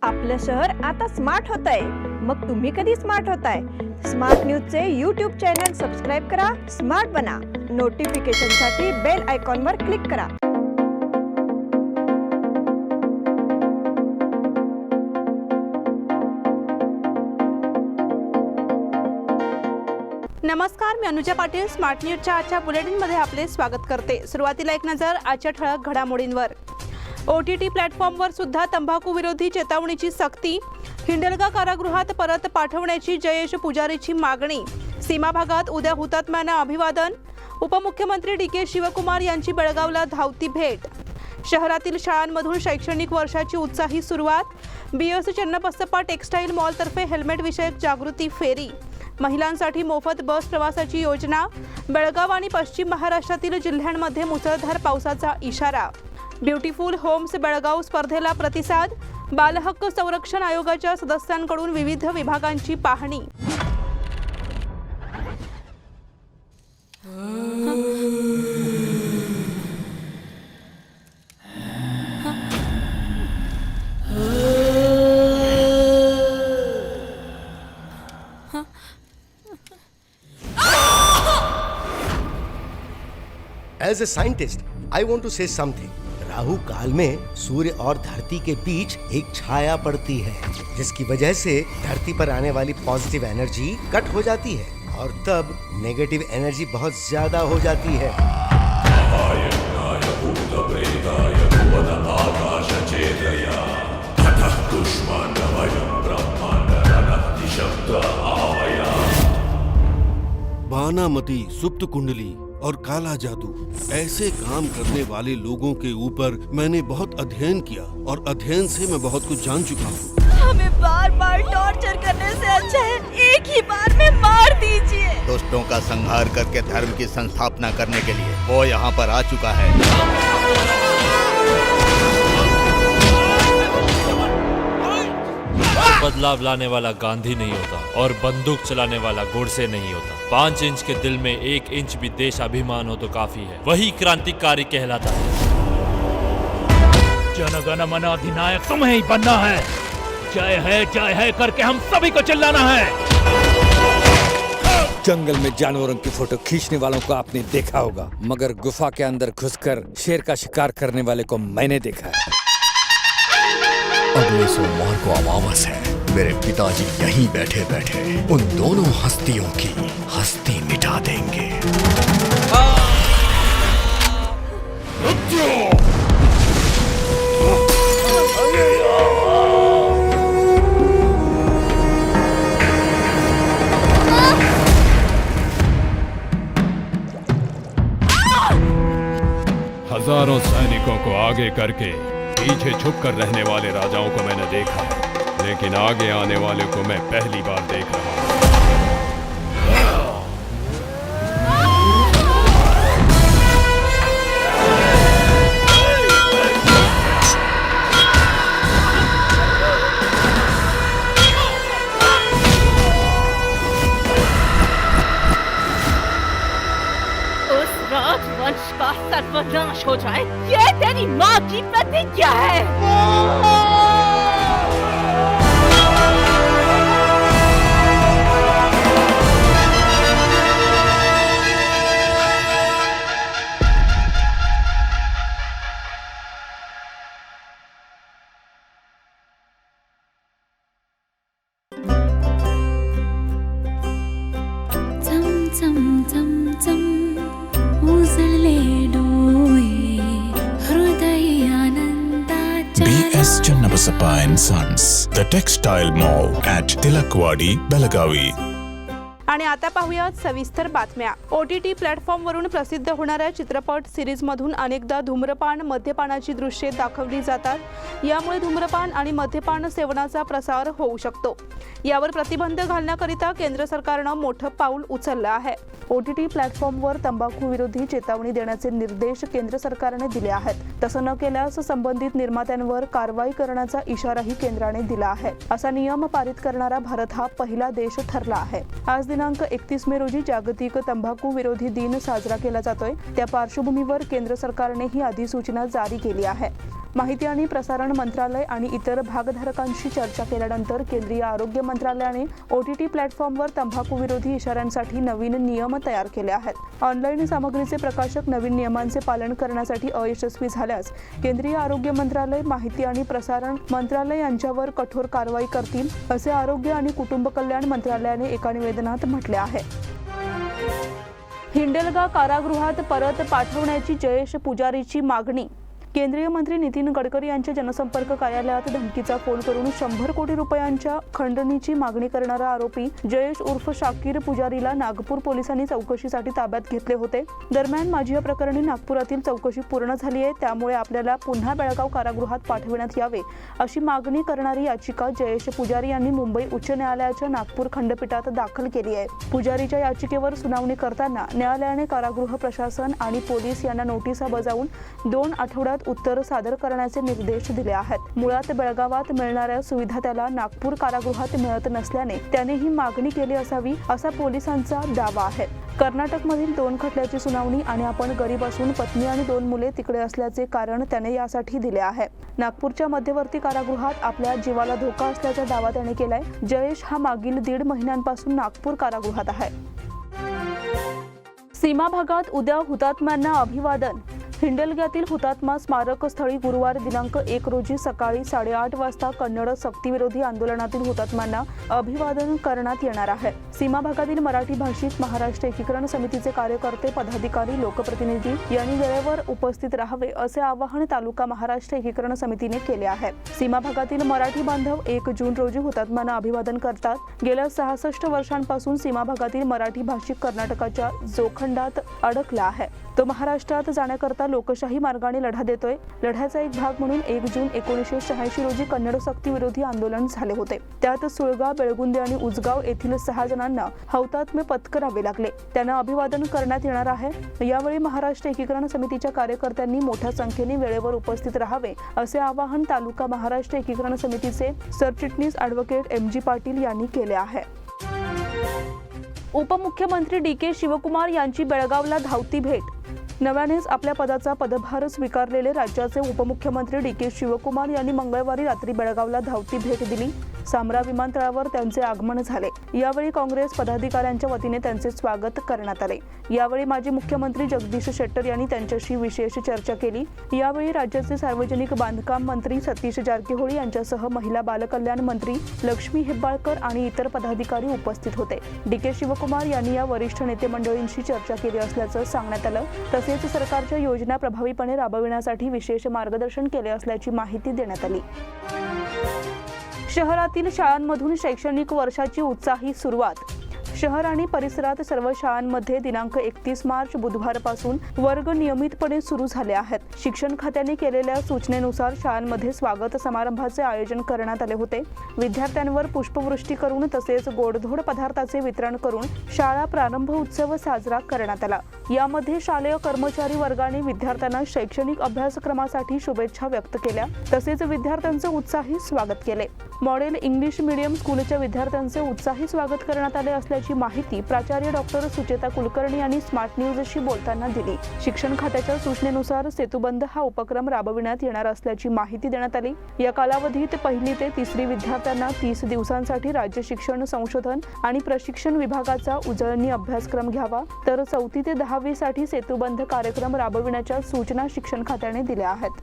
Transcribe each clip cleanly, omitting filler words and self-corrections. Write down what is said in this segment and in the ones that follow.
आपलं शहर आता स्मार्ट होतंय. मग तुम्ही कधी स्मार्ट होताय? स्मार्ट न्यूजचे यूट्यूब चॅनल सबस्क्राईब करा, स्मार्ट बना. नोटिफिकेशनसाठी बेल आयकॉनवर क्लिक करा. नमस्कार, मी अनुजा पाटील. स्मार्ट न्यूजच्या आजच्या बुलेटिनमध्ये आपले स्वागत करते. सुरुवातीला एक नजर आजच्या ठळक घडामोडींवर. OTT प्लॅटफॉर्मवर सुद्धा तंबाखू विरोधी चेतावणीची सक्ती. हिंडलगा कारागृहात परत पाठवण्याची जयेश पुजारीची मागणी. सीमा भागात उद्या हुतात्म्यांना अभिवादन. उपमुख्यमंत्री DK शिवकुमार यांची बेळगावला धावती भेट. शहरातील शाळांमधून शैक्षणिक वर्षाची उत्साही सुरुवात. BS चन्नबसप्पा टेक्स्टाईल मॉलतर्फे हेल्मेट विषयक जागृती फेरी. महिलांसाठी मोफत बस प्रवासाची योजना. बेळगाव आणि पश्चिम महाराष्ट्रातील जिल्ह्यांमध्ये मुसळधार पावसाचा इशारा. ब्युटिफुल होम्स बेळगाव स्पर्धेला प्रतिसाद. बालहक्क संरक्षण आयोगाच्या सदस्यांकडून विविध विभागांची पाहणी. As a scientist, I want to say something. राहु काल में सूर्य और धरती के बीच एक छाया पड़ती है, जिसकी वजह से धरती पर आने वाली पॉजिटिव एनर्जी कट हो जाती है और तब नेगेटिव एनर्जी बहुत ज्यादा हो जाती है. बानामती, सुप्त कुंडली और काला जादू, ऐसे काम करने वाले लोगों के ऊपर मैंने बहुत अध्ययन किया और अध्ययन से मैं बहुत कुछ जान चुका हूँ. हमें बार बार टॉर्चर करने से अच्छा है एक ही बार में मार दीजिए. दुष्टों का संहार करके धर्म की संस्थापना करने के लिए वो यहाँ पर आ चुका है. बदलाव लाने वाला गांधी नहीं होता और बंदूक चलाने वाला गोडसे नहीं होता. 5 इंच के दिल में 1 इंच भी देशाभिमान हो तो काफी है. वही क्रांतिकारी कहलाता है. जनगण मन अधिनायक तुम्हें ही बनना है. जय है करके हम सभी को चिल्लाना है. जंगल में जानवरों की फोटो खींचने वालों को आपने देखा होगा, मगर गुफा के अंदर घुसकर शेर का शिकार करने वाले को मैंने देखा है. अगले सोमवार को अमावस है. मेरे पिताजी यहीं बैठे बैठे उन दोनों हस्तियों की हस्ती मिटा देंगे. हजारों सैनिकों को आगे करके पीछे छुपकर रहने वाले राजाओं को मैंने देखा है, लेकिन आगे आने वाले को मैं पहली बार देख रहा हूं. उस राजवंश का सर्वनाश हो जाए, ये तेरी माँ की प्रतिज्ञा है. BS Channabasappa and Sons, the textile mall at Tilakwadi, Belagavi. आणि आता पाहूयात सविस्तर बातम्या. OTT प्लॅटफॉर्मवरून प्रसिद्ध होणाऱ्या चित्रपट सिरीजमधून अनेकदा धूम्रपान, मद्यपानाची दृश्ये दाखवली जातात. यामुळे धूम्रपान आणि मद्यपान सेवनाचा प्रसार होऊ शकतो. यावर प्रतिबंध घालण्याकरिता केंद्र सरकारनं मोठं पाऊल उचललं आहे. OTT प्लॅटफॉर्मवर तंबाखू विरोधी चेतावणी देण्याचे निर्देश केंद्र सरकारने दिले आहेत. तसं न केल्यास संबंधित निर्मात्यांवर कारवाई करण्याचा इशाराही केंद्राने दिला आहे. असा नियम पारित करणारा भारत हा पहिला देश ठरला आहे. आज दिनांक 31 मे रोजी जागतिक तंबाखू विरोधी दिन साजरा केला जातोय. त्या पार्श्वभूमीवर केंद्र सरकारने ही अधिसूचना जारी केली आहे. माहिती आणि प्रसारण मंत्रालय आणि इतर भागधारकांशी चर्चा केल्यानंतर केंद्रीय आरोग्य मंत्रालयाने OTT प्लॅटफॉर्मवर तंबाखू विरोधी इशाऱ्यांसाठी नवीन नियम तयार केले आहेत. ऑनलाईन सामग्रीचे प्रकाशक नवीन नियमांचे पालन करण्यासाठी अयशस्वी झाल्यास केंद्रीय आरोग्य मंत्रालय, माहिती आणि प्रसारण मंत्रालय यांच्यावर कठोर कारवाई करतील, असे आरोग्य आणि कुटुंब कल्याण मंत्रालयाने एका निवेदनात म्हटले आहे. हिंडलगा कारागृहात परत पाठवण्याची जयेश पुजारीची मागणी. केंद्रीय मंत्री नितीन गडकरी यांच्या जनसंपर्क कार्यालयात धमकीचा फोन करून 100 कोटी रुपयांच्या खंडणीची मागणी करणारा आरोपी जयेश उर्फ शाकीर पुजारीला नागपूर पोलिसांनी चौकशीसाठी ताब्यात घेतले होते. दरम्यान माझी या प्रकरणी नागपुरातील चौकशी पूर्ण झाली आहे, त्यामुळे आपल्याला पुन्हा बेळगाव कारागृहात पाठविण्यात यावे अशी मागणी करणारी याचिका जयेश पुजारी यांनी मुंबई उच्च न्यायालयाच्या नागपूर खंडपीठात दाखल केली आहे. पुजारीच्या याचिकेवर सुनावणी करताना न्यायालयाने कारागृह प्रशासन आणि पोलीस यांना नोटिसा बजावून 2 आठवड्यात उत्तर सादर करण्याचे निर्देश दिले आहेत. मुळात बेळगावात मिळणाऱ्या सुविधा त्याला नागपूर कारागृहात मिळत नसल्याने त्याने ही मागणी केली असावी असा पोलिसांचा दावा आहे. कर्नाटकमधील 2 खटल्याची सुनावणी आणि आपण गरीब असून पत्नी आणि 2 मुले तिकडे असल्याचे कारण त्याने यासाठी दिले आहे. नागपूरच्या मध्यवर्ती कारागृहात आपल्या जीवाला धोका असल्याचा दावा त्याने केलाय. जयेश हा मागील 1.5 महिन्यांपासून नागपूर कारागृहात आहे. सीमा भागात उद्या हुतात्म्यांना अभिवादन. हिंडलग्यातील हुतात्मा स्मारक स्थळी गुरुवार दिनांक 1 रोजी सकाळी 8:30 वाजता कन्नड सक्तीविरोधी आंदोलनातील हुतात्म्यांना अभिवादन करण्यात येणार आहे. सीमा भागातील मराठी भाषिक महाराष्ट्र एकीकरण समितीचे कार्यकर्ते, पदाधिकारी, लोकप्रतिनिधी यांनी वेळेवर उपस्थित राहावे असे आवाहन तालुका महाराष्ट्र एकीकरण समितीने केले आहे. सीमा भागातील मराठी बांधव 1 जून रोजी हुतात्म्यांना अभिवादन करतात. गेल्या 66 वर्षांपासून सीमा भागातील मराठी भाषिक कर्नाटकाच्या जोखंडात अडकला आहे. तो महाराष्ट्रात जाण्याकरता लोकशाही मार्गाने लढा देतोय. लढ्याचा एक भाग म्हणून 1 जून 1986 रोजी कन्नड सक्ती विरोधी आंदोलन झाले होते. त्यात सुळगाव, बेळगुंदे आणि उजगाव येथील 6 जणांना हौतात्म्य पत्करावे लागले. त्यांना अभिवादन करण्यात येणार आहे. यावेळी महाराष्ट्र एकीकरण समितीच्या कार्यकर्त्यांनी मोठ्या संख्येने वेळेवर उपस्थित राहावे असे आवाहन तालुका महाराष्ट्र एकीकरण समितीचे सरचिटणीस ॲडव्होकेट MG पाटील यांनी केले आहे. उपमुख्यमंत्री DK शिवकुमार यांची बेळगावला धावती भेट. नव्यानेच आपल्या पदाचा पदभार स्वीकारलेले राज्याचे उपमुख्यमंत्री DK शिवकुमार यांनी मंगळवारी रात्री बेळगावला धावती भेट दिली. सामरा विमानतळावर त्यांचे आगमन झाले. यावेळी काँग्रेस पदाधिकाऱ्यांच्या वतीने त्यांचे स्वागत करण्यात आले. यावेळी माजी मुख्यमंत्री जगदीश शेट्टर यांनी त्यांच्याशी विशेष चर्चा केली. यावेळी राज्याचे सार्वजनिक बांधकाम मंत्री सतीश जारकीहोळी यांच्यासह महिला बालकल्याण मंत्री लक्ष्मी हेब्बाळकर आणि इतर पदाधिकारी उपस्थित होते. DK शिवकुमार यांनी या वरिष्ठ नेते मंडळींशी चर्चा केली असल्याचं सांगण्यात आलं. तसेच सरकारच्या योजना प्रभावीपणे राबविण्यासाठी विशेष मार्गदर्शन केले असल्याची माहिती देण्यात आली. शहरातील शाळांमधून शैक्षणिक वर्षाची उत्साही सुरुवात. शहर आणि परिसरात सर्व शाळांमध्ये दिनांक 31 मार्च बुधवारपासून वर्ग नियमितपणे सुरू झाले आहेत. शिक्षण खात्याने केलेल्या सूचनेनुसार शाळांमध्ये स्वागत समारंभाचे आयोजन करण्यात आले होते. विद्यार्थ्यांवर पुष्पवृष्टी करून तसेच गोडधोड पदार्थाचे वितरण करून शाळा प्रारंभ उत्सव साजरा करण्यात आला. यामध्ये शालेय कर्मचारी वर्गाने विद्यार्थ्यांना शैक्षणिक अभ्यासक्रमासाठी शुभेच्छा व्यक्त केल्या. तसेच विद्यार्थ्यांचे उत्साही स्वागत केले. मॉडेल इंग्लिश मीडियम स्कूलच्या विद्यार्थ्यांचे उत्साही स्वागत करण्यात आले असल्याची माहिती प्राचार्य डॉक्टर सुचेता कुलकर्णी यांनी स्मार्ट न्यूजशी बोलताना दिली. शिक्षण खात्याच्या सूचनेनुसार सेतुबंध हा उपक्रम राबविण्यात येणार असल्याची माहिती देण्यात आली. या कालावधीत 1ली ते 3री विद्यार्थ्यांना 30 दिवसांसाठी राज्य शिक्षण संशोधन आणि प्रशिक्षण विभागाचा उजळणी अभ्यासक्रम घ्यावा, तर 4थी ते 10वी साठी सेतुबंध कार्यक्रम राबविण्याच्या सूचना शिक्षण खात्याने दिल्या आहेत.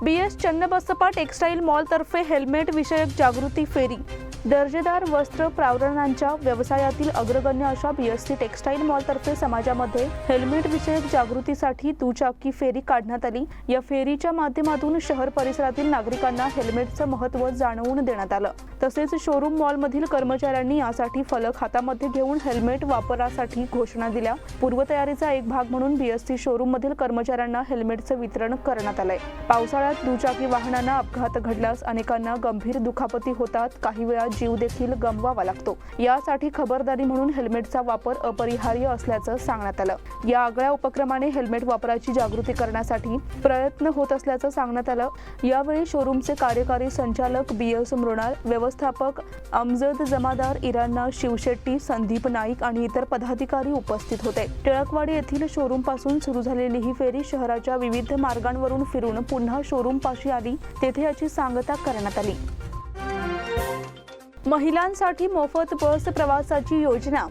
BS चन्नबसप्पा टेक्स्टाईल मॉलतर्फे हेल्मेट विषयक जागृती फेरी. दर्जेदार वस्त्र प्रावरणांच्या व्यवसायातील अग्रगण्य अशा BSC टेक्स्टाईल मॉलतर्फे समाजामध्ये हेल्मेट विषयक जागृतीसाठी दुचाकी फेरी काढण्यात आली. या फेरीच्या माध्यमातून शहर परिसरातील नागरिकांना हेल्मेटचं महत्त्व जाणवून देण्यात आलं. तसेच शोरूम मॉलमधील कर्मचाऱ्यांनी यासाठी फलक हातामध्ये घेऊन हेल्मेट वापरासाठी घोषणा दिल्या. पूर्वतयारीचा एक भाग म्हणून BSC शोरूममधील कर्मचाऱ्यांना हेल्मेटचं वितरण करण्यात आलंय. पावसाळ्यात दुचाकी वाहनांना अपघात घडल्यास अनेकांना गंभीर दुखापती होतात. काही वेळा जीव देखील गमवावा लागतो. यासाठी खबरदारी म्हणून हेल्मेटचा वापर अपरिहार्य असल्याचं सांगण्यात आलं. या आगळ्या उपक्रमाने हेल्मेट वापराची जागृती करण्यासाठी प्रयत्न होत असल्याचं सांगण्यात आलं. यावेळी शोरूमचे कार्यकारी संचालक BS मृणाल, व्यवस्थापक अमजद जमादार, इराणा शिवशेट्टी, संदीप नाईक आणि इतर पदाधिकारी उपस्थित होते. टिळकवाडी येथील शोरूम पासून सुरू झालेली ही फेरी शहराच्या विविध मार्गांवरून फिरून पुन्हा शोरूम पाशी आली. तेथे याची सांगता करण्यात आली. महिलांसाठी मोफत बस प्रवासाची योजना.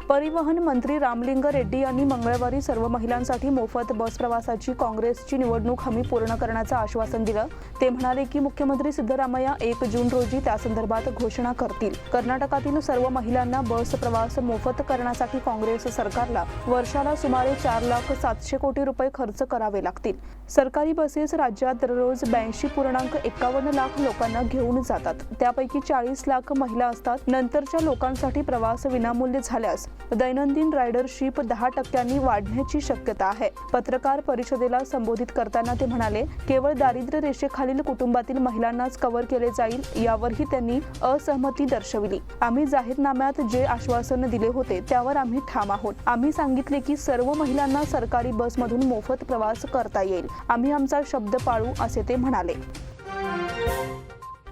परिवहन मंत्री रामलिंग रेड्डी यांनी मंगळवारी सर्व महिलांसाठी मोफत बस प्रवासाची काँग्रेसची निवडणूक हमी पूर्ण करण्याचं आश्वासन दिलं. ते म्हणाले की मुख्यमंत्री सिद्धरामय्या 1 जून रोजी त्यासंदर्भात घोषणा करतील. कर्नाटकातील सर्व महिलांना बस प्रवास मोफत करण्यासाठी काँग्रेस सरकारला वर्षाला सुमारे 4,700 कोटी रुपये खर्च करावे लागतील. सरकारी बसेस राज्यात दररोज 82.51 लाख लोकांना घेऊन जातात. त्यापैकी 40 लाख महिला असतात. नंतरच्या लोकांसाठी प्रवास विनामूल्य झाल्यास दैनंदिन रायडरशिप 10% वाढण्याची शक्यता आहे. पत्रकार परिषदेला संबोधित करताना ते म्हणाले, केवळ दारिद्र्य रेषेखालील कुटुंबातील महिलांनाच कव्हर केले जाईल यावरही त्यांनी असहमती दर्शविली. आम्ही जाहीरनाम्यात जे आश्वासन दिले होते त्यावर आम्ही ठाम आहोत. आम्ही सांगितले की सर्व महिलांना सरकारी बसमधून मोफत प्रवास करता येईल. आम्ही आमचा शब्द पाळू, असे ते म्हणाले.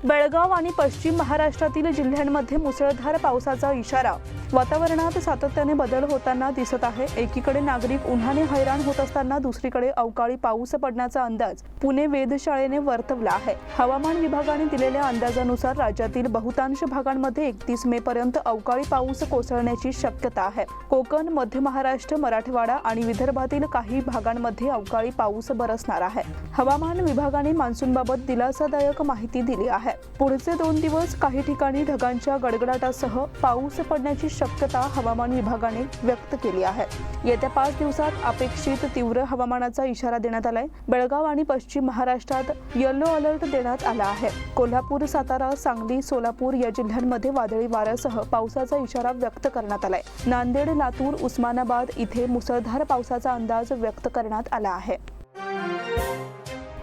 बेळगाव आणि पश्चिम महाराष्ट्रातील जिल्ह्यांमध्ये मुसळधार पावसाचा इशारा. वातावरणात सातत्याने बदल होताना दिसत आहे. एकीकडे नागरिक उन्हाने हैराण होत असताना दुसरीकडे अवकाळी पाऊस पडण्याचा अंदाज पुणे वेधशाळेने वर्तवला आहे. हवामान विभागाने दिलेल्या अंदाजानुसार राज्यातील बहुतांश भागांमध्ये 31 मे पर्यंत अवकाळी पाऊस कोसळण्याची शक्यता आहे. कोकण, मध्य महाराष्ट्र, मराठवाडा आणि विदर्भातील काही भागांमध्ये अवकाळी पाऊस बरसणार आहे. हवामान विभागाने मान्सूनबाबत दिलासादायक माहिती दिली आहे. पुढचे 2 दिवस काही ठिकाणी ढगांच्या गडगडाटासह पाऊस पडण्याची शक्यता हवामान विभागाने व्यक्त केली आहे. येत्या 5 दिवसात अपेक्षित तीव्र हवामानाचा इशारा देण्यात आलाय. बेळगाव आणि पश्चिम महाराष्ट्रात येलो अलर्ट देण्यात आला आहे. कोल्हापूर, सातारा, सांगली, सोलापूर या जिल्ह्यांमध्ये वादळी वाऱ्यासह पावसाचा इशारा व्यक्त करण्यात आलाय. नांदेड, लातूर, उस्मानाबाद इथे मुसळधार पावसाचा अंदाज व्यक्त करण्यात आला आहे.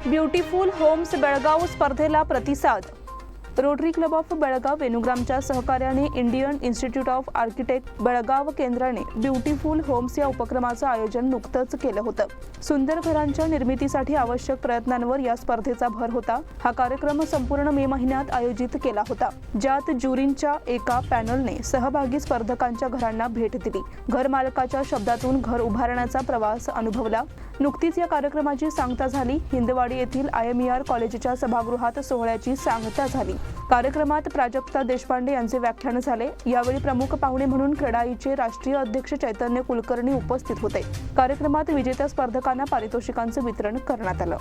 ब्युटिफुल होम्स बेळगाव स्पर्धेला प्रतिसाद. रोटरी क्लब ऑफ बेळगाव वेणुग्रामच्या सहकार्याने Indian institute of architect Belgaum केंद्राने ब्युटिफुल होम्स या उपक्रमाचं आयोजन नुकतंच केलं होतं. सुंदर घरांच्या निर्मितीसाठी आवश्यक प्रयत्नांवर या स्पर्धेचा भर होता. हा कार्यक्रम संपूर्ण मे महिन्यात आयोजित केला होता, ज्यात ज्युरींच्या एका पॅनलने सहभागी स्पर्धकांच्या घरांना भेट दिली. घर मालकाच्या शब्दातून घर उभारण्याचा प्रवास अनुभवला. नुकतीच या कार्यक्रमाची सांगता झाली. हिंदवाडी येथील IMER कॉलेजच्या सभागृहात सोहळ्याची सांगता झाली. कार्यक्रमात प्राजक्ता देशपांडे यांचे व्याख्यान झाले. यावेळी प्रमुख पाहुणे म्हणून क्रेडाईचे राष्ट्रीय अध्यक्ष चैतन्य कुलकर्णी उपस्थित होते. कार्यक्रमात विजेत्या स्पर्धकांना पारितोषिकांचं वितरण करण्यात आलं.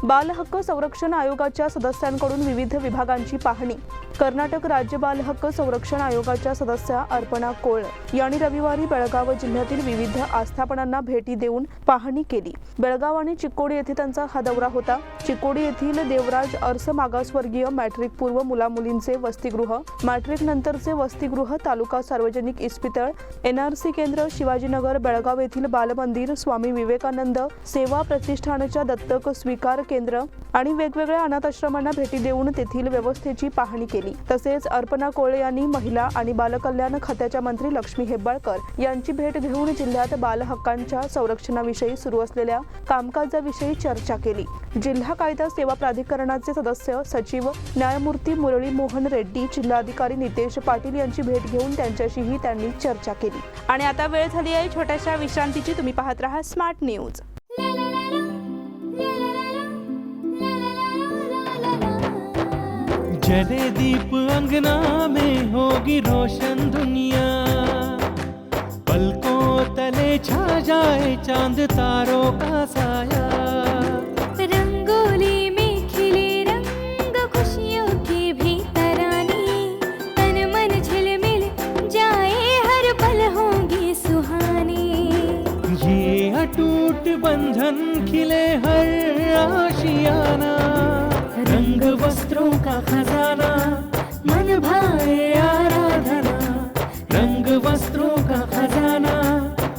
बाल हक्क संरक्षण आयोगाच्या सदस्यांकडून विविध विभागांची पाहणी. कर्नाटक राज्य बाल हक्क संरक्षण आयोगाच्या सदस्या अर्पणा कोळ यांनी रविवारी बेळगाव जिल्ह्यातील विविध आस्थापनांना भेटी देऊन पाहणी केली. बेळगाव आणि चिक्कोडी येथे त्यांचा हा दौरा होता. चिक्कोडी येथील देवराज अर्स मागासवर्गीय मॅट्रिक पूर्व मुलामुलींचे वसतिगृह, मॅट्रिक नंतरचे वसतिगृह, तालुका सार्वजनिक इस्पितळ, NRC केंद्र, शिवाजीनगर, बेळगाव येथील बालमंदिर, स्वामी विवेकानंद सेवा प्रतिष्ठानच्या दत्तक स्वीकार केंद्र आणि वेगवेगळ्या अनाथाश्रमांना भेटी देऊन तेथील व्यवस्थेची पाहणी केली. तसेच अर्पणा कोळे यांनी महिला आणि बालकल्याण खात्याच्या मंत्री लक्ष्मी हेब्बाळकर यांची भेट घेऊन जिल्ह्यात बाल हक्कांच्या संरक्षणाविषयी सुरू असलेल्या कामकाजाविषयी चर्चा केली. जिल्हा कायदा सेवा प्राधिकरणाचे सदस्य सचिव न्यायमूर्ती मुरली मोहन रेड्डी, जिल्हाधिकारी नितेश पाटील यांची भेट घेऊन त्यांच्याशीही त्यांनी चर्चा केली. आणि आता वेळ झाली आहे छोट्याशा विश्रांतीची. तुम्ही पाहत राहा स्मार्ट न्यूज. जले दीप अंगना में होगी रोशन दुनिया, पलकों तले छा जाए चांद तारों का साया, रंगोली में खिले रंग खुशियों की भी तरानी, तन मन झिलमिल जाए हर पल होंगी सुहानी, ये अटूट बंधन खिले हर आशियाना, रंग वस्त्रों का खजाना मन भाए आराधना, रंग वस्त्रों का खजाना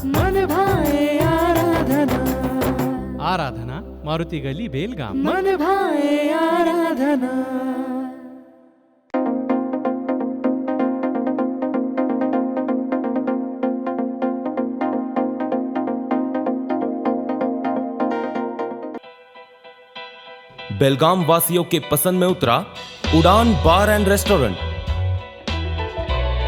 मन भाए आराधना, आराधना मारुती गली बेलगाम, मन भाए आराधना. बेलगाम वासियों के पसंद में उतरा उड़ान बार एंड रेस्टोरेंट।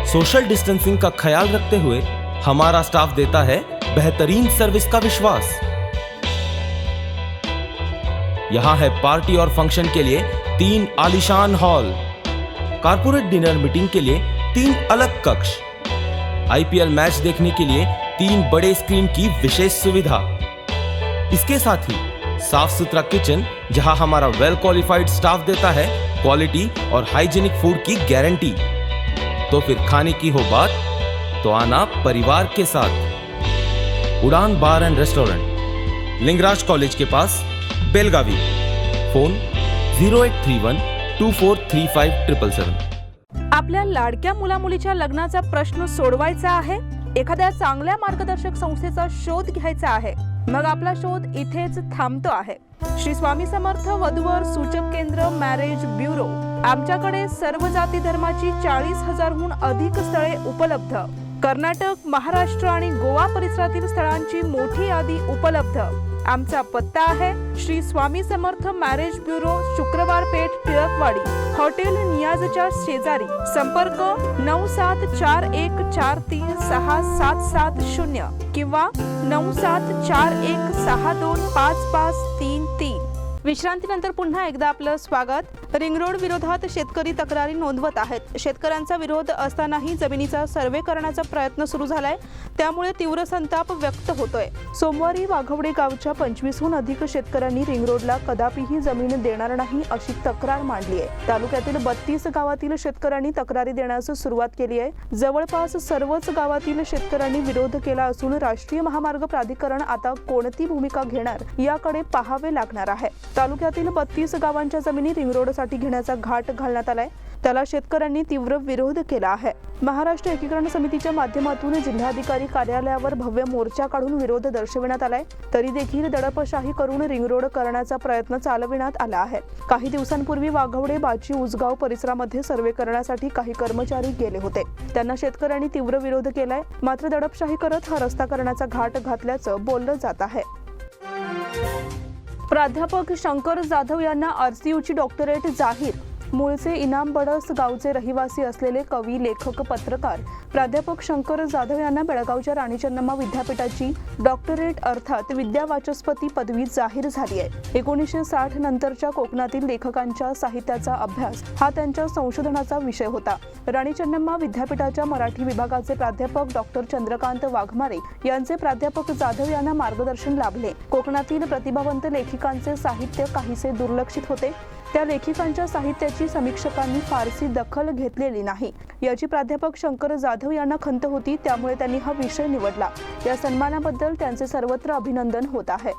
सोशल डिस्टेंसिंग का ख्याल रखते हुए हमारा स्टाफ देता है बेहतरीन सर्विस का विश्वास। यहां है पार्टी और फंक्शन के लिए 3 आलीशान हॉल, कारपोरेट डिनर मीटिंग के लिए 3 अलग कक्ष, IPL मैच देखने के लिए 3 बड़े स्क्रीन की विशेष सुविधा। इसके साथ ही साफ सुथरा किचन जहां हमारा वेल क्वालिफाइड स्टाफ देता है क्वालिटी और हाइजीनिक फूड की गारंटी। तो फिर खाने की हो बात तो आना परिवार के साथ। उड़ान बार एंड रेस्टोरेंट, लिंगराज कॉलेज के पास, बेलगावी। फोन 0831243577। आपल्या लाडक्या मुलामुलीच्या लग्नाचा प्रश्न सोडवायचा आहे, एखाद्या चांगल्या मार्गदर्शक संस्थेचा शोध घ्यायचा आहे, मग आपला शोध इथेच थांबतो आहे। श्री स्वामी समर्थ वधूवर सूचक केंद्र मॅरेज ब्युरो। आमच्याकडे सर्व जाती धर्माची 40,000हून अधिक स्थळे उपलब्ध। कर्नाटक, महाराष्ट्र आणि गोवा परिसरातील स्थळांची मोठी यादी उपलब्ध। आमचा पत्ता आहे श्री स्वामी समर्थ मॅरेज ब्युरो, शुक्रवार पेठ, टिळकवाडी, हॉटेल नियाजच्या शेजारी। संपर्क 9741436770 किंवा 9741625533। विश्रांतीनंतर पुन्हा एकदा आपलं स्वागत। रिंग रोड विरोधात शेतकरी तक्रारी नोंदवत आहेत। शेतकऱ्यांचा विरोध असतानाही जमिनीचा सर्वे करण्याचा प्रयत्न सुरू झालाय, त्यामुळे तीव्र संताप व्यक्त होतोय। सोमवारी वाघवडे गावच्या 25हून अधिक शेतकऱ्यांनी रिंग रोडला कदापिही जमीन देणार नाही अशी तक्रार मांडली आहे। तालुक्यातील 32 गावातील शेतकऱ्यांनी तक्रारी देण्यास सुरुवात केली आहे। जवळपास सर्वच गावातील शेतकऱ्यांनी विरोध केला असून राष्ट्रीय महामार्ग प्राधिकरण आता कोणती भूमिका घेणार याकडे पाहावे लागणार आहे। तालुक्यातील 32 गावांच्या जमिनी रिंग रोडसाठी घेण्याचा घाट घालण्यात आलाय, त्याला शेतकऱ्यांनी तीव्र विरोध केला आहे। महाराष्ट्र एकीकरण समितीच्या माध्यमातून जिल्हाधिकारी कार्यालयावर भव्य मोर्चा काढून विरोध दर्शविण्यात आलाय, तरी देखील दडपशाही करून रिंग रोड करण्याचा प्रयत्न चालविण्यात आला आहे। काही दिवसांपूर्वी वाघवडे, बाची, उसगाव परिसरामध्ये सर्वे करण्यासाठी काही कर्मचारी गेले होते, त्यांना शेतकऱ्यांनी तीव्र विरोध केलाय। मात्र दडपशाही करत हा रस्ता करण्याचा घाट घातल्याचं बोललं जात आहे। प्राध्यापक शंकर जाधव यांना RCUची डॉक्टरेट जाहीर। मूळचे इनाम बडस गावचे रहिवासी असलेले कवी, लेखक, पत्रकार प्राध्यापक शंकर जाधव यांना बेळगावच्या राणी चन्नम्मा विद्यापीठाची डॉक्टरेट अर्थात विद्यावाचस्पती पदवी जाहीर झाली आहे। 1960 नंतरच्या कोकणातील लेखकांच्या साहित्याचा अभ्यास हा त्यांच्या संशोधनाचा विषय होता। राणी चन्नम्मा विद्यापीठाच्या मराठी विभागाचे प्राध्यापक डॉक्टर चंद्रकांत वाघमारे यांचे प्राध्यापक जाधव यांना मार्गदर्शन लाभले। कोकणातील प्रतिभावंत लेखिकांचे साहित्य काहीसे दुर्लक्षित होते, त्या लेखिकांच्या साहित्याची समीक्षकांनी फारसी दखल घेतलेली नाही, याची प्राध्यापक शंकर जाधव यांना खंत होती, त्यामुळे त्यांनी हा विषय निवडला। या सन्मानाबद्दल त्यांचे सर्वत्र अभिनंदन होत आहे।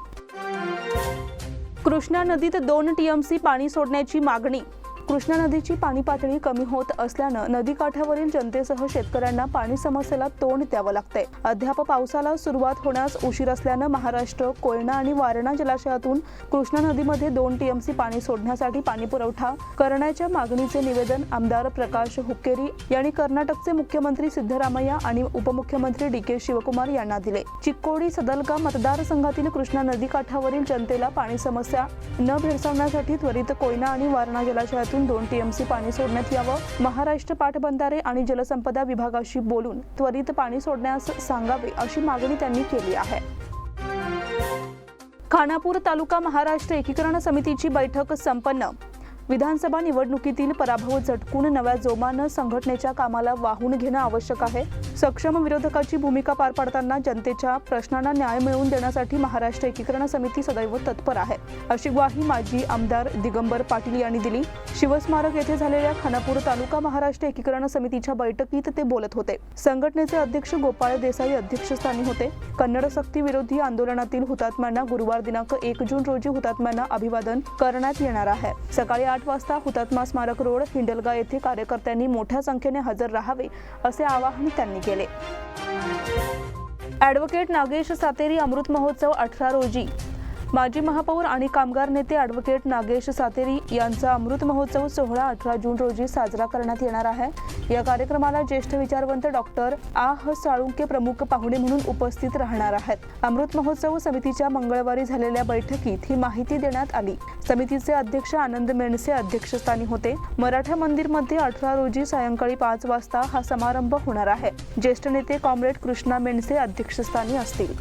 कृष्णा नदीत 2 TMC पाणी सोडण्याची मागणी। कृष्णा नदीची पाणी पातळी कमी होत असल्यानं नदीकाठावरील जनतेसह शेतकऱ्यांना पाणी समस्येला तोंड द्यावं लागतंय। अद्याप पावसाला सुरुवात होण्यास उशीर असल्यानं महाराष्ट्र, कोयना आणि वारणा जलाशयातून कृष्णा नदीमध्ये 2 TMC पाणी सोडण्यासाठी पाणी पुरवठा करण्याच्या मागणीचे निवेदन आमदार प्रकाश हुक्केरी यांनी कर्नाटकचे मुख्यमंत्री सिद्धरामय्या आणि उपमुख्यमंत्री DK शिवकुमार यांना दिले। चिक्कोडी सदलगा मतदारसंघातील कृष्णा नदीकाठावरील जनतेला पाणी समस्या न भेडसावण्यासाठी त्वरित कोयना आणि वारणा जलाशयातून 2 TMC पाणी सोडण्यात यावं। महाराष्ट्र पाटबंधारे आणि जलसंपदा विभागाशी बोलून त्वरित पाणी सोडण्यास सांगावे अशी मागणी त्यांनी केली आहे। खानापूर तालुका महाराष्ट्र एकीकरण समितीची बैठक संपन्न। विधानसभा निवडणुकीतील पराभव झटकून नव्या जोमानं संघटनेच्या कामाला वाहून घेणं आवश्यक आहे। सक्षम विरोधकाची भूमिका पार पाडताना जनतेच्या प्रश्नांना न्याय मिळवून देण्यासाठी महाराष्ट्र एकीकरण समिती सदैव तत्पर आहे, अशी ग्वाही माजी आमदार दिगंबर पाटील यांनी दिली। शिवस्मारक येथे झालेल्या खानापूर तालुका महाराष्ट्र एकीकरण समितीच्या बैठकीत ते बोलत होते। संघटनेचे अध्यक्ष गोपाळ देसाई अध्यक्षस्थानी होते। कन्नड सक्ती विरोधी आंदोलनातील हुतात्म्यांना गुरुवार दिनांक 1 जून रोजी हुतात्म्यांना अभिवादन करण्यात येणार आहे। सकाळी 8 वाजता हुतात्मा स्मारक रोड, हिंडलगा येथे कार्यकर्त्यांनी मोठ्या संख्येने हजर राहावे असे आवाहन त्यांनी केले। ॲडव्होकेट नागेश सातेरी अमृत महोत्सव 18 रोजी माजी महापौर आणि कामगार नेते ॲडव्होकेट नागेश सातेरी यांचा अमृत महोत्सव सोहळा 18 जून रोजी साजरा करण्यात येणार आहे। या कार्यक्रमाला ज्येष्ठ विचारवंत डॉक्टर आह साळुंके प्रमुख पाहुणे म्हणून उपस्थित राहणार आहेत। अमृत महोत्सव समितीच्या मंगळवारी झालेल्या बैठकीत ही माहिती देण्यात आली। समितीचे अध्यक्ष आनंद मेणसे अध्यक्षस्थानी होते। मराठा मंदिरमध्ये 18 रोजी सायंकाळी 5 वाजता हा समारंभ होणार आहे। ज्येष्ठ नेते कॉम्रेड कृष्णा मेणसे अध्यक्षस्थानी असतील।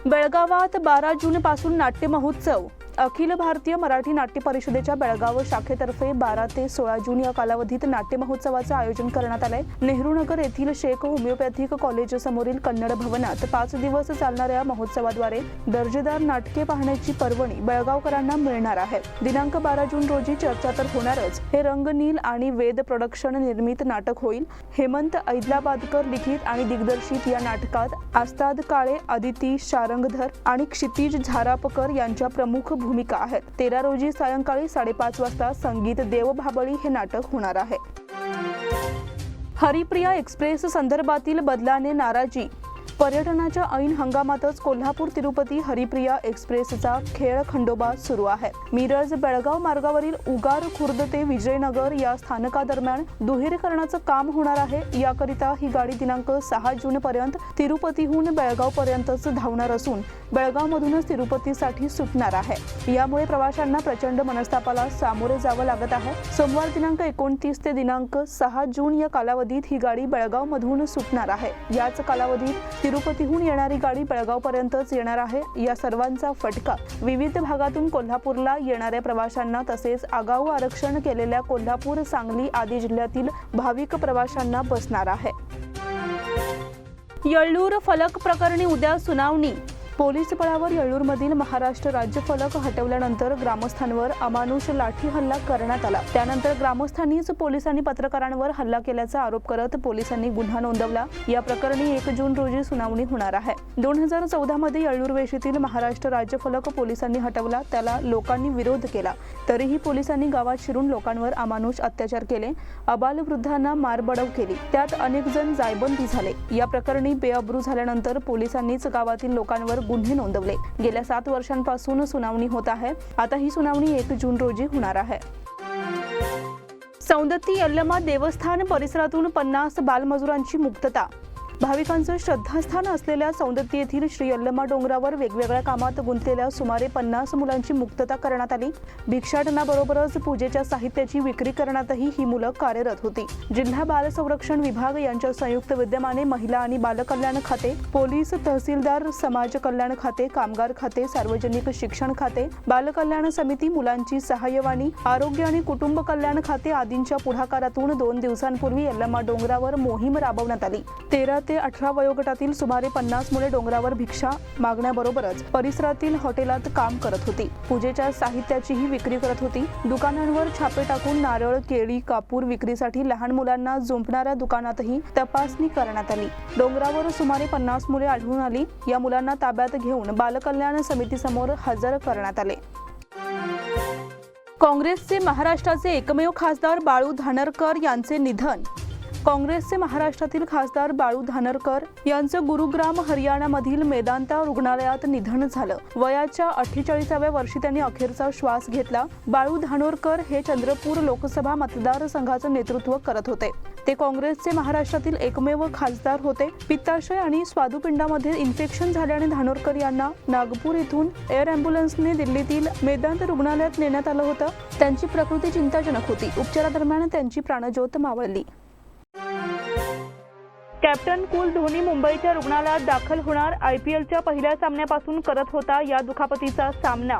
बेळगावात 12 जून पासून नाट्य महोत्सव। अखिल भारतीय मराठी नाट्य परिषदेच्या बेळगाव शाखेतर्फे 12 ते 16 जून या कालावधीत नाट्य महोत्सवाचं आयोजन करण्यात आलंय। नेहरू नगर येथील शेख होमिओपॅथिक कॉलेज समोरील कन्नड भवनात 5 दिवस चालणाऱ्या महोत्सवाद्वारे दर्जेदार नाटके पाहण्याची पर्वणी बेळगावकरांना मिळणार आहे। दिनांक 12 जून रोजी चर्चा तर होणारच, हे रंगनील आणि वेद प्रोडक्शन निर्मित नाटक होईल। हेमंत ऐदलाबादकर लिखित आणि दिग्दर्शित या नाटकात आस्ताद काळे, अदिती शारंगधर आणि क्षितिज झारापकर यांच्या प्रमुख भूमिका आहेत। 13 रोजी सायंकाळी 5:30 वाजता संगीत देव भाबळी हे नाटक होणार आहे। हरिप्रिया एक्सप्रेस संदर्भातील बदलाने नाराजी। पर्यटनाच्या ऐन हंगामातच कोल्हापूर तिरुपती हरिप्रिया एक्सप्रेसचा खेळ खंडोबा सुरू आहे। मिरज बेळगाव मार्गावरील उगार खुर्द ते विजयनगर या स्थानकादरम्यान दुहेरीकरणाचं काम होणार आहे। याकरिता ही गाडी दिनांक 6 जून पर्यंत तिरुपतीहून बेळगाव पर्यंतच धावणार असून बेळगावमधूनच तिरुपतीसाठी सुटणार आहे। यामुळे प्रवाशांना प्रचंड मनस्तापाला सामोरे जावं लागत आहे। सोमवार दिनांक 29 ते दिनांक 6 जून या कालावधीत ही गाडी बेळगावमधून सुटणार आहे। याच कालावधीत तिरुपतीहून येणारी गाडी बेळगावपर्यंतच येणार आहे। या सर्वांचा फटका विविध भागातून कोल्हापूरला येणाऱ्या प्रवाशांना तसेच आगाऊ आरक्षण केलेल्या कोल्हापूर, सांगली आदी जिल्ह्यातील भाविक प्रवाशांना बसणार आहे। येळ्ळूर फलक प्रकरणी उद्या सुनावणी। पोलीस बळावर येळ्ळूरमधील महाराष्ट्र राज्य फलक हटवल्यानंतर ग्रामस्थांवर अमानुष लाठी हल्ला करण्यात आला। त्यानंतर ग्रामस्थांनीच पोलिसांनी पत्रकारांवर हल्ला केल्याचा आरोप करत पोलिसांनी गुन्हा नोंदवला। या प्रकरणी 1 जून रोजी सुनावणी होणार आहे। 2014 मध्ये येळ्ळूर वेशीतील महाराष्ट्र राज्य फलक पोलिसांनी हटवला, त्याला लोकांनी विरोध केला। तरीही पोलिसांनी गावात शिरून लोकांवर अमानुष अत्याचार केले, अबालवृद्धांना मारबडव केली, त्यात अनेक जण जायबंदी झाले। या प्रकरणी बेअब्रू झाल्यानंतर पोलिसांनीच गावातील लोकांवर गुन्हे नोंदवले। गेल्या 7 वर्षांपासून सुनावणी होत आहे। आता ही सुनावणी 1 जून रोजी होणार आहे। सौंदत्ती यल्लमा देवस्थान परिसरातून 50 बालमजुरांची मुक्तता। भाविकांचं श्रद्धास्थान असलेल्या सौंदत्ती येथील श्री यल्लमा डोंगरावर वेगवेगळ्या कामात गुंतलेल्या सुमारे 50 मुलांची मुक्तता करण्यात आली। भिक्षाटनाबरोबरच पूजेच्या साहित्याची विक्री करण्यातही ही मुलं कार्यरत होती। जिल्हा बाल संरक्षण विभाग यांच्या संयुक्त विद्यमाने महिला आणि बालकल्याण खाते, पोलीस, तहसीलदार, समाज कल्याण खाते, कामगार खाते, सार्वजनिक शिक्षण खाते, बालकल्याण समिती, मुलांची सहाय्यवाणी, आरोग्य आणि कुटुंब कल्याण खाते आदींच्या पुढाकारातून 2 दिवसांपूर्वी यल्लमा डोंगरावर मोहीम राबवण्यात आली। 13 ते 18 वयोगटातील सुमारे 50 मुले डोंगरावर भिक्षा मागण्याबरोबरच परिसरातील हॉटेलात काम करत होती। पूजेच्या साहित्याचीही विक्री करत होती। दुकानांवर छापे टाकून नारळ, केळी, कापूर विक्रीसाठी लहान मुलांना जुंपणाऱ्या दुकानातही तपासणी करण्यात आली। डोंगरावर सुमारे 50 मुले आढळून आली। या मुलांना ताब्यात घेऊन बालकल्याण समितीसमोर हजर करण्यात आले। काँग्रेसचे महाराष्ट्राचे एकमेव खासदार बाळू धानरकर यांचे निधन। काँग्रेसचे महाराष्ट्रातील खासदार बाळू धानरकर यांचं गुरुग्राम हरियाणामधील मेदांता रुग्णालयात निधन झालं। वयाच्या 48व्या वर्षी त्यांनी अखेरचा श्वास घेतला। बाळू धानोरकर हे चंद्रपूर लोकसभा मतदारसंघाचं नेतृत्व करत होते। ते काँग्रेसचे महाराष्ट्रातील एकमेव खासदार होते। पित्ताशय आणि स्वादुपिंडामध्ये इन्फेक्शन झाल्याने धानोरकर यांना नागपूर येथून एअर अँब्युलन्सने दिल्लीतील मेदांत रुग्णालयात नेण्यात आलं होतं। त्यांची प्रकृती चिंताजनक होती। उपचारादरम्यान त्यांची प्राणज्योत मावळली। कॅप्टन कूल धोनी मुंबईच्या रुग्णालयात दाखल होणार। IPLच्या पहिल्या सामन्यापासून करत होता या दुखापतीचा सामना।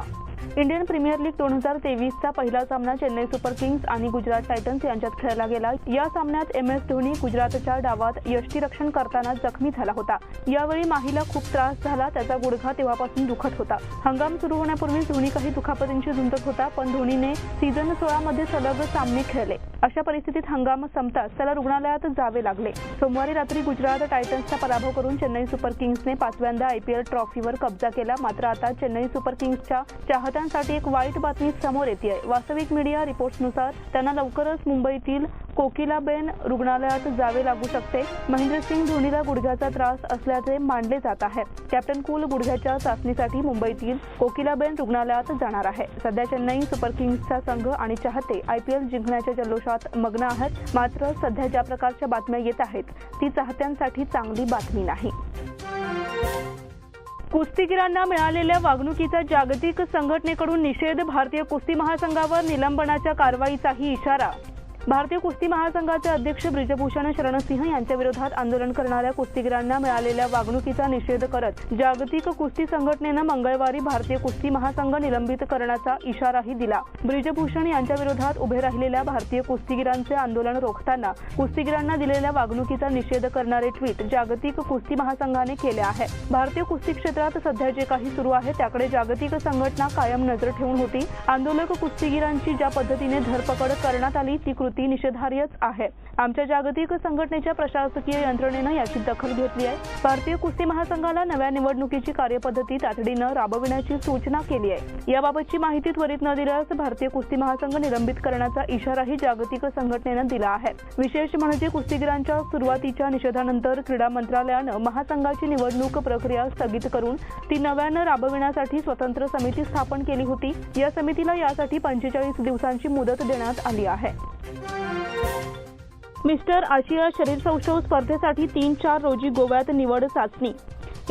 इंडियन प्रीमियर लीग 2023चा पहिला सामना चेन्नई सुपर किंग्स आणि गुजरात टायटन्स यांच्यात खेळला गेला। या सामन्यात MS धोनी गुजरातच्या डावात यष्टीरक्षण करताना जखमी झाला होता। यावेळी माहीला खूप त्रास झाला, त्याचा गुडघा तेव्हापासून दुखत होता। हंगाम सुरू होण्यापूर्वी धोनी काही दुखापतींशी झुंजत होता, पण धोनीने सीझन 16 मध्ये सलग सामने खेळले। अशा परिस्थितीत हंगाम संपताच त्याला रुग्णालयात जावे लागले। सोमवारी रात्री गुजरात टायटन्सचा पराभव करून चेन्नई सुपर किंग्सने 5व्यांदा IPL ट्रॉफीवर कब्जा केला। मात्र आता चेन्नई सुपर किंग्सच्या चाहत्यांसाठी एक वाईट बातमी समोर येते। वास्तविक मीडिया रिपोर्ट्सनुसार त्यांना लवकरच मुंबईतील कोकिलाबेन रुग्णालयात जावे लागू शकते. महेंद्रसिंग धोनीला गुडघ्याचा त्रास असल्याचे मानले जात आहे. कॅप्टन कूल गुडघ्याच्या चाचणीसाठी मुंबईतील कोकिलाबेन रुग्णालयात जाणार आहे. सध्या चेन्नई सुपर किंग्सचा संघ आणि चाहते IPL जिंकण्याच्या जल्लोषात मग्न आहेत. मात्र सध्या ज्या प्रकारच्या बातम्या येत आहेत ती चाहत्यांसाठी चांगली बातमी नाही. कुस्तीगीरांना मिळालेल्या वागणुकीचा जागतिक संघटनेकडून निषेध. भारतीय कुस्ती महासंघावर निलंबनाच्या कारवाईचाही इशारा. भारतीय कुस्ती महासंघाचे अध्यक्ष ब्रिजभूषण शरणसिंह यांच्या विरोधात आंदोलन करणाऱ्या कुस्तीगीरांना मिळालेल्या वागणुकीचा निषेध करत जागतिक कुस्ती संघटनेनं मंगळवारी भारतीय कुस्ती महासंघ निलंबित करण्याचा इशाराही दिला. ब्रिजभूषण यांच्या विरोधात उभे राहिलेल्या भारतीय कुस्तीगीरांचे आंदोलन रोखताना कुस्तीगीरांना दिलेल्या वागणुकीचा निषेध करणारे ट्विट जागतिक कुस्ती महासंघाने केले आहे. भारतीय कुस्ती क्षेत्रात सध्या जे काही सुरू आहे त्याकडे जागतिक संघटना कायम नजर ठेवून होती. आंदोलक कुस्तीगीरांची ज्या पद्धतीने धरपकड करण्यात आली ती कृती निषेधार्हच आहे. आमच्या जागतिक संघटनेच्या प्रशासकीय यंत्रणेनं याची दखल घेतली आहे. भारतीय कुस्ती महासंघाला नव्या निवडणुकीची कार्यपद्धती तातडीनं राबविण्याची सूचना केली आहे. याबाबतची माहिती त्वरित न दिल्यास भारतीय कुस्ती महासंघ निलंबित करण्याचा इशाराही जागतिक संघटनेनं दिला आहे. विशेष म्हणजे कुस्तीगीरांच्या सुरुवातीच्या निषेधानंतर क्रीडा मंत्रालयानं महासंघाची निवडणूक प्रक्रिया स्थगित करून ती नव्यानं राबविण्यासाठी स्वतंत्र समिती स्थापन केली होती. या समितीला यासाठी 45 दिवसांची मुदत देण्यात आली आहे. मिस्टर आशिया शरीर सौष्ठव स्पर्धेसाठी 3-4 रोजी गोव्यात निवड चाचणी.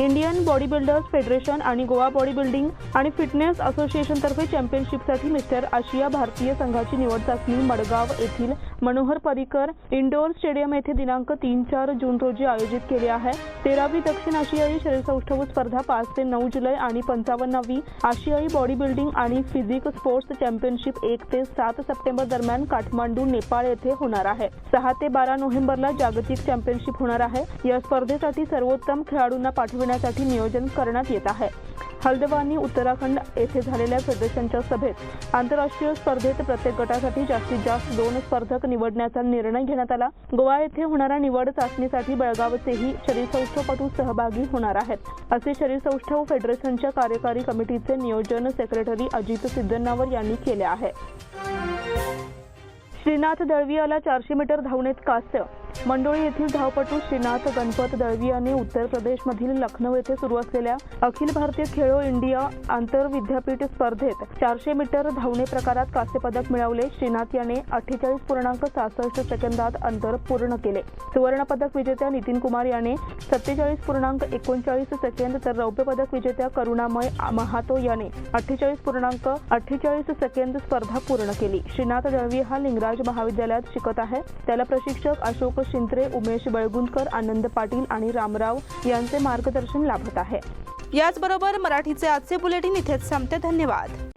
इंडियन बॉडी बिल्डर्स फेडरेशन आणि गोवा बॉडी बिल्डिंग आणि फिटनेस असोसिएशनतर्फे चॅम्पियनशिपसाठी मिस्टर आशिया भारतीय संघाची निवड चाचणी मडगाव येथील मनोहर पर्रिकर इंडोर स्टेडियम येथे दिनांक 3-4 जून रोजी आयोजित केली आहे. 13वी दक्षिण आशियाई शरीर सौष्ठव स्पर्धा 5 ते 9 जुलै आणि 55वी आशियाई बॉडी बिल्डिंग आणि फिजिक स्पोर्ट्स चॅम्पियनशिप 1 ते 7 सप्टेंबर दरम्यान काठमांडू नेपाळ येथे होणार आहे. 6 ते 12 नोव्हेंबरला जागतिक चॅम्पियनशिप होणार आहे. या स्पर्धेसाठी सर्वोत्तम खेळाडूंना पाठविण्यासाठी नियोजन करण्यात येत आहे. हल्द्वानी उत्तराखंड येथे झालेल्या फेडरेशनच्या सभेत आंतरराष्ट्रीय स्पर्धेत प्रत्येक गटासाठी जास्तीत जास्त 2 स्पर्धक निवडण्याचा निर्णय घेण्यात आला. गोवा येथे होणाऱ्या निवड चाचणीसाठी बेळगावचेही शरीरसौष्ठवपटू सहभागी होणार आहेत, असे शरीरसौष्ठव फेडरेशनच्या कार्यकारी कमिटीचे नियोजन सेक्रेटरी अजित सिद्धनावर यांनी केले आहे. श्रीनाथ दळवीयाला 400 मीटर धावणेत कांस्य. मंडोळी येथील धावपटू श्रीनाथ गणपत दळवीयाने उत्तर प्रदेशमधील लखनौ येथे सुरू असलेल्या अखिल भारतीय खेलो इंडिया आंतरविद्यापीठ स्पर्धेत 400 मीटर धावणे प्रकारात कांस्य पदक मिळवले. श्रीनाथ याने 48.66 सेकंदात अंतर पूर्ण केले. सुवर्ण पदक विजेत्या नितीन कुमार याने 47.39 सेकंद तर रौप्य पदक विजेत्या करुणामय महातो याने 48.48 सेकंद स्पर्धा पूर्ण केली. श्रीनाथ दळवी हा लिंगराज महाविद्यालयात शिकत आहे. त्याला प्रशिक्षक अशोक शिंत्रे, उमेश बळगुंदकर, आनंद पाटील आणि रामराव यांचे मार्गदर्शन लाभत आहे. याचबरोबर मराठीचे आजचे बुलेटिन इथेच संपते. धन्यवाद.